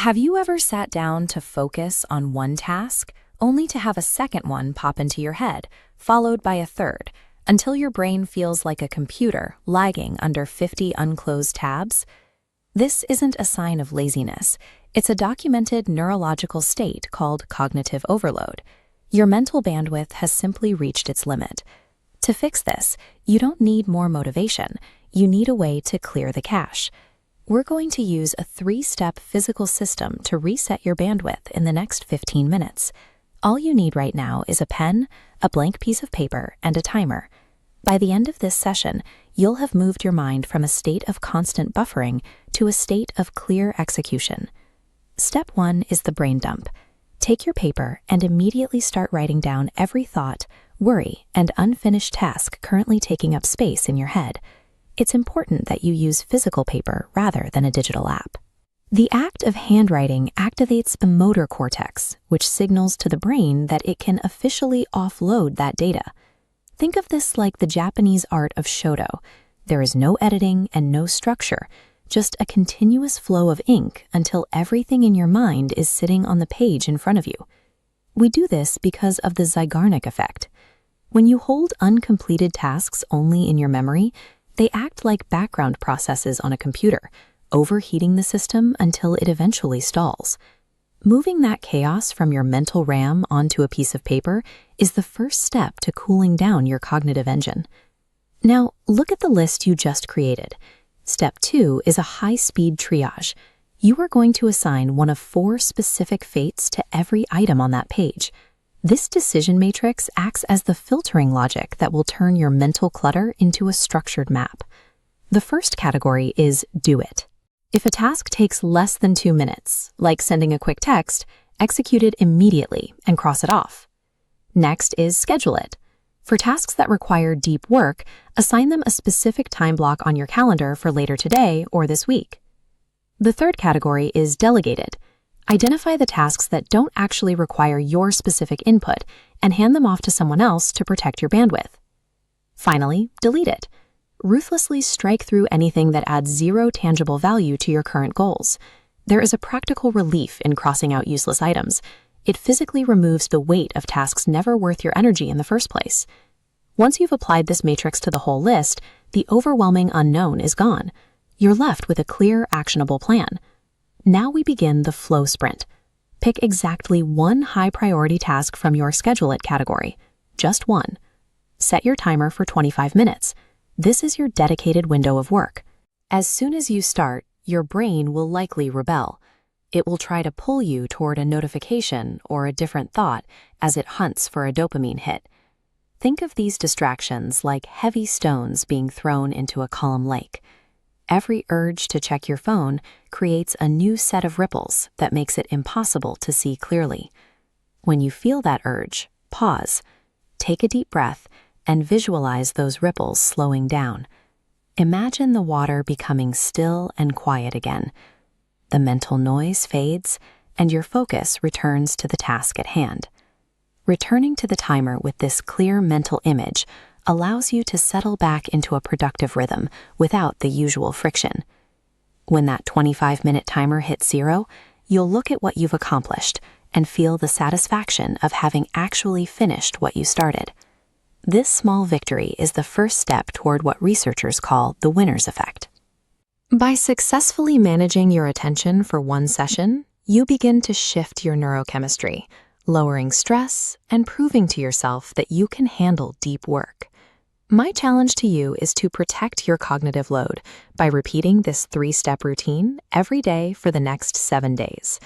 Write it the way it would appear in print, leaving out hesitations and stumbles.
Have you ever sat down to focus on one task, only to have a second one pop into your head, followed by a third, until your brain feels like a computer lagging under 50 unclosed tabs? This isn't a sign of laziness. It's a documented neurological state called cognitive overload. Your mental bandwidth has simply reached its limit. To fix this, you don't need more motivation. You need a way to clear the cache. We're going to use a 3-step physical system to reset your bandwidth in the next 15 minutes. All you need right now is a pen, a blank piece of paper, and a timer. By the end of this session, you'll have moved your mind from a state of constant buffering to a state of clear execution. Step 1 is the brain dump. Take your paper and immediately start writing down every thought, worry, and unfinished task currently taking up space in your head. It's important that you use physical paper rather than a digital app. The act of handwriting activates the motor cortex, which signals to the brain that it can officially offload that data. Think of this like the Japanese art of Shodo. There is no editing and no structure, just a continuous flow of ink until everything in your mind is sitting on the page in front of you. We do this because of the Zeigarnik Effect. When you hold uncompleted tasks only in your memory, they act like background processes on a computer, overheating the system until it eventually stalls. Moving that chaos from your mental RAM onto a piece of paper is the first step to cooling down your cognitive engine. Now, look at the list you just created. Step 2 is a high-speed triage. You are going to assign one of 4 specific fates to every item on that page. This decision matrix acts as the filtering logic that will turn your mental clutter into a structured map. The first category is do it. If a task takes less than 2 minutes, like sending a quick text, execute it immediately and cross it off. Next is schedule it. For tasks that require deep work, assign them a specific time block on your calendar for later today or this week. The third category is delegate it. Identify the tasks that don't actually require your specific input and hand them off to someone else to protect your bandwidth. Finally, delete it. Ruthlessly strike through anything that adds 0 tangible value to your current goals. There is a practical relief in crossing out useless items. It physically removes the weight of tasks never worth your energy in the first place. Once you've applied this matrix to the whole list, the overwhelming unknown is gone. You're left with a clear, actionable plan. Now we begin the flow sprint. Pick exactly one high-priority task from your Schedule It category. Just one. Set your timer for 25 minutes. This is your dedicated window of work. As soon as you start, your brain will likely rebel. It will try to pull you toward a notification or a different thought as it hunts for a dopamine hit. Think of these distractions like heavy stones being thrown into a calm lake. Every urge to check your phone creates a new set of ripples that makes it impossible to see clearly. When you feel that urge, pause, take a deep breath, and visualize those ripples slowing down. Imagine the water becoming still and quiet again. The mental noise fades, and your focus returns to the task at hand. Returning to the timer with this clear mental image allows you to settle back into a productive rhythm without the usual friction. When that 25-minute timer hits 0, you'll look at what you've accomplished and feel the satisfaction of having actually finished what you started. This small victory is the first step toward what researchers call the winner's effect. By successfully managing your attention for one session, you begin to shift your neurochemistry, lowering stress and proving to yourself that you can handle deep work. My challenge to you is to protect your cognitive load by repeating this 3-step routine every day for the next 7 days.